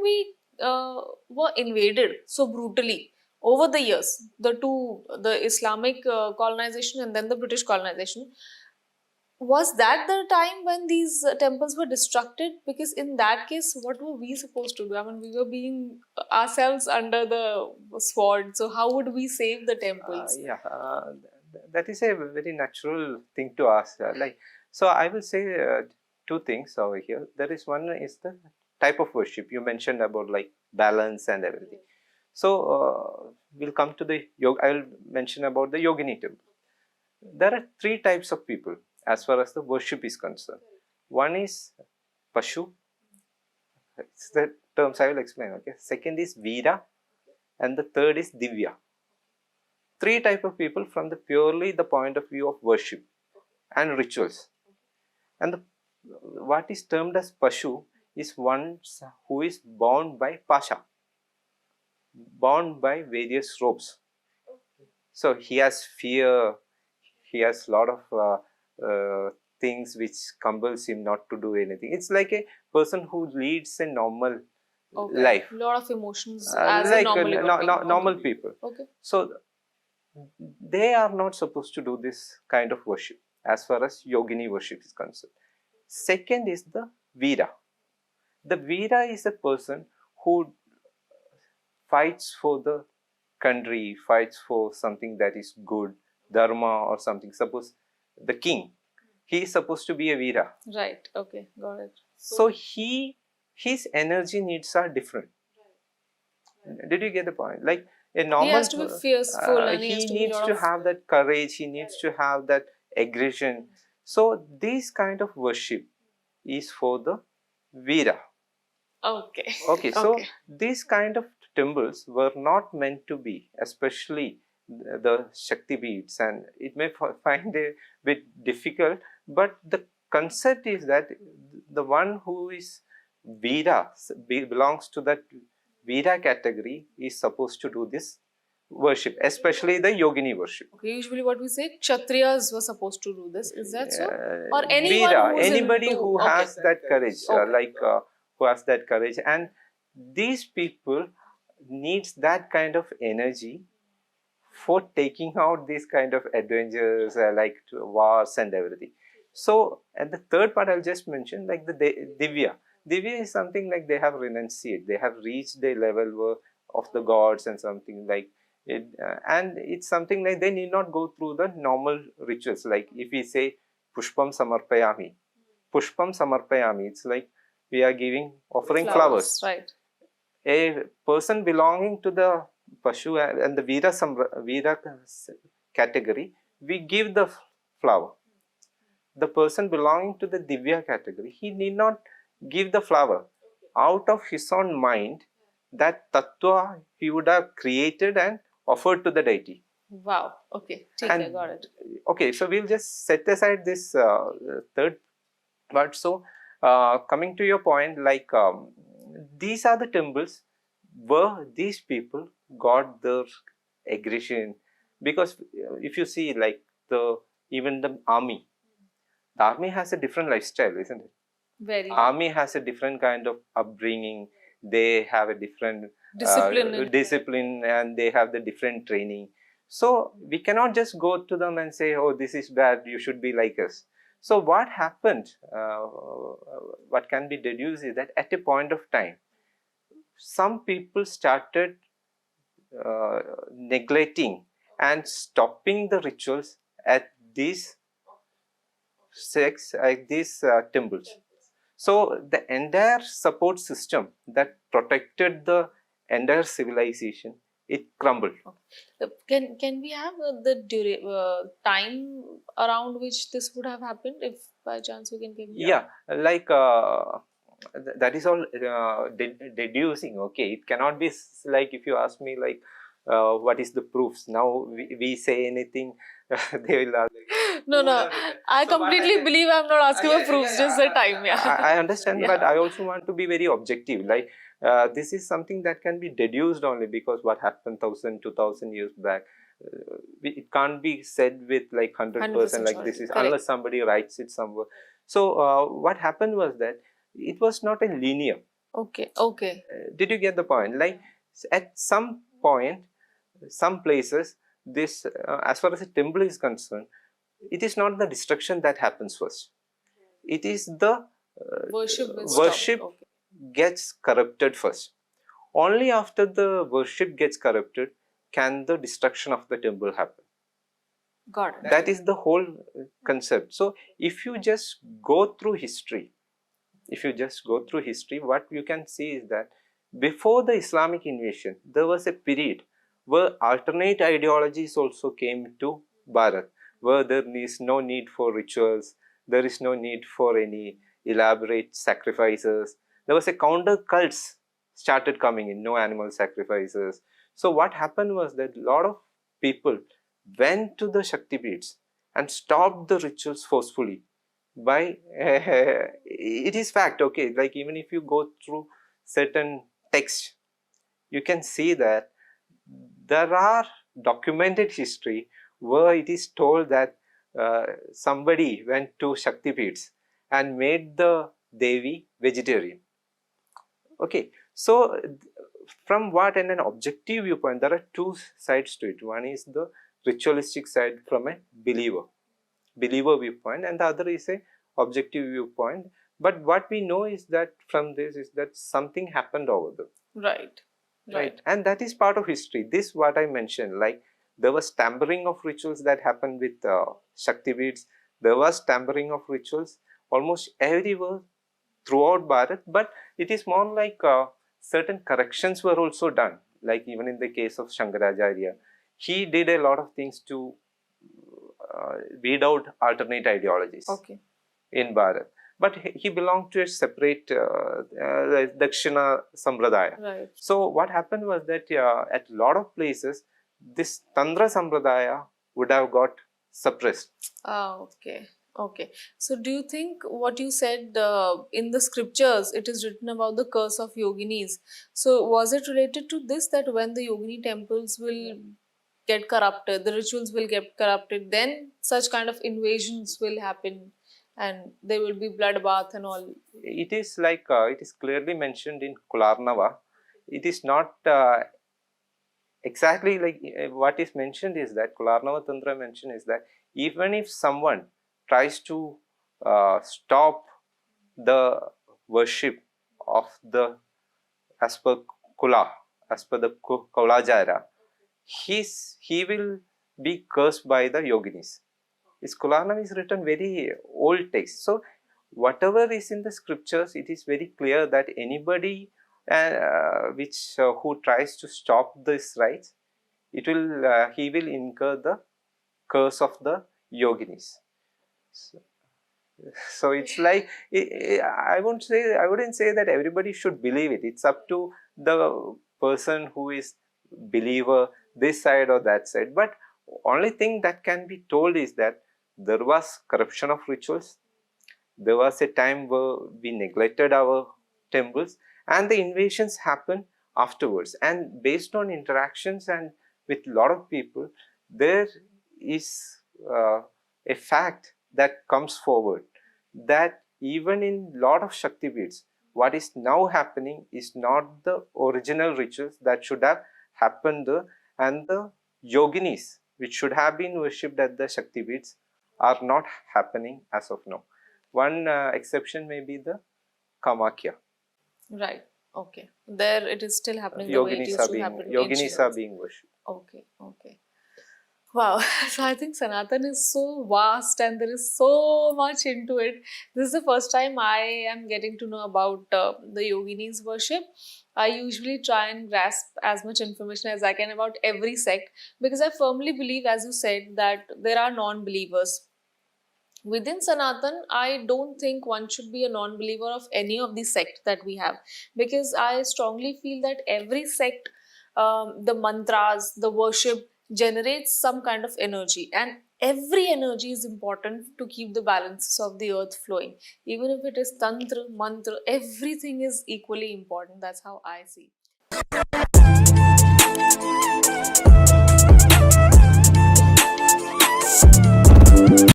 we were invaded so brutally over the years, the Islamic colonization and then the British colonization, was that the time when these temples were destructed? Because in that case, what were we supposed to do? I mean, we were being ourselves under the sword. So how would we save the temples? Yeah, that is a very natural thing to ask. Like, so I will say two things over here. There is one is the type of worship you mentioned about, like balance and everything. So we'll come to the yoga. I will mention about the Yogini temple. There are three types of people as far as the worship is concerned. One is Pashu. It's the terms I will explain. Okay. Second is Veera, and the third is Divya. Three type of people from the purely the point of view of worship and rituals. And what is termed as Pashu is one who is bound by Pasha, bound by various ropes. So he has fear, he has a lot of things which compels him not to do anything. It's like a person who leads a normal life. A lot of emotions as like a normal people. Okay. So they are not supposed to do this kind of worship as far as Yogini worship is concerned. Second is the Veera. The Veera is a person who fights for the country, fights for something that is good, dharma or something. Suppose the king, he is supposed to be a Veera. Right, okay, got it. So his energy needs are different. Did you get the point? Like a normal, he has to be fierceful and he needs to have that courage, he needs to have that aggression. So this kind of worship is for the Veera. Okay. Okay, so these kind of temples were not meant to be, especially the Shakti beads, and it may find a bit difficult, but the concept is that the one who is Veera, belongs to that Veera category, is supposed to do this worship, especially the Yogini worship. Okay, usually what we say, Kshatriyas were supposed to do this. Is that so? Or anyone Veera, anybody who has that courage, who has that courage, and these people needs that kind of energy for taking out these kind of adventures, like wars and everything. So, and the third part I'll just mention, like the Divya. Divya is something like they have renunciated, they have reached the level of the gods and something like it, and it's something like they need not go through the normal rituals. Like if we say Pushpam Samarpayami, Pushpam Samarpayami, it's like we are offering flowers. Right. A person belonging to the Pashu and the Veera category, we give the flower. The person belonging to the Divya category, he need not give the flower. Out of his own mind, that tattva he would have created and offered to the deity. Wow. Okay. I got it. Okay, so we'll just set aside this third part. So coming to your point, like these are the temples where these people got their aggression, because if you see, like even the army has a different lifestyle, isn't it? Very. Army has a different kind of upbringing. They have a different discipline, and they have the different training. So we cannot just go to them and say, oh, this is bad, you should be like us. So what happened, what can be deduced is that at a point of time, some people started neglecting and stopping the rituals at these temples. So the entire support system that protected the entire civilization, it crumbled. Okay. Can we have the time around which this would have happened, if by chance you can give me? Yeah, like that is all deducing. Okay, it cannot be like if you ask me like what is the proofs. Now we say anything, they will ask. No. I completely believe I'm not asking for proofs, just the time. Yeah. I understand, but I also want to be very objective. Like this is something that can be deduced only because what happened 1,000, 2,000 years back. It can't be said with like 100% like this is, unless somebody writes it somewhere. So what happened was that it was not a linear. Okay. Okay. Did you get the point? Like at some point, some places, this as far as a temple is concerned, it is not the destruction that happens first. It is the Worship will stop. worship Okay. gets corrupted first. Only after the worship gets corrupted can the destruction of the temple happen. Got it. That is the whole concept. So if you just go through history, what you can see is that before the Islamic invasion, there was a period where alternate ideologies also came to Bharat, where there is no need for rituals, there is no need for any elaborate sacrifices. There was a counter cults started coming in, no animal sacrifices. So what happened was that a lot of people went to the Shakti beats and stopped the rituals forcefully by it is fact, okay, like even if you go through certain text, you can see that there are documented history where it is told that somebody went to Shakti Peeths and made the Devi vegetarian. Okay, so from what and an objective viewpoint, there are two sides to it. One is the ritualistic side from a believer viewpoint, and the other is a objective viewpoint. But what we know is that from this is that something happened over there. Right. And that is part of history. This what I mentioned, like there was tampering of rituals that happened with Shakti beads. There was tampering of rituals almost everywhere throughout Bharat, but it is more like certain corrections were also done. Like even in the case of Shankaracharya, he did a lot of things to weed out alternate ideologies Okay. in Bharat. But he belonged to a separate Dakshina Sampradaya. Right. So what happened was that at a lot of places, this Tantra Sampradaya would have got suppressed. Okay. Okay. So, do you think what you said in the scriptures, it is written about the curse of Yoginis? So, was it related to this that when the Yogini temples will get corrupted, the rituals will get corrupted, then such kind of invasions will happen and there will be bloodbath and all? It is like it is clearly mentioned in Kularnava. It is not exactly like what is mentioned is that Kularnava Tantra mentioned is that even if someone tries to stop the worship of the as per Kula, as per the Kaulajara, he will be cursed by the Yoginis. Is Kularnava is written very old text. So whatever is in the scriptures, it is very clear that anybody who tries to stop this rites, it will he will incur the curse of the Yoginis. So it's like I wouldn't say that everybody should believe it. It's up to the person who is believer this side or that side. But only thing that can be told is that there was corruption of rituals. There was a time where we neglected our temples, and the invasions happened afterwards. And based on interactions and with a lot of people, there is a fact that comes forward that even in lot of Shakti beats, what is now happening is not the original rituals that should have happened there, and the Yoginis, which should have been worshipped at the Shakti beats, are not happening as of now. One exception may be the Kamakya. Right. Okay. There it is still happening the way it used to happen. Yoginis are being worshipped. Okay. Okay. Wow. So I think Sanatan is so vast and there is so much into it. This is the first time I am getting to know about the Yoginis worship. I usually try and grasp as much information as I can about every sect because I firmly believe, as you said, that there are non-believers. Within Sanatan, I don't think one should be a non-believer of any of the sect that we have because I strongly feel that every sect, the mantras, the worship generates some kind of energy, and every energy is important to keep the balances of the earth flowing. Even if it is tantra, mantra, everything is equally important. That's how I see.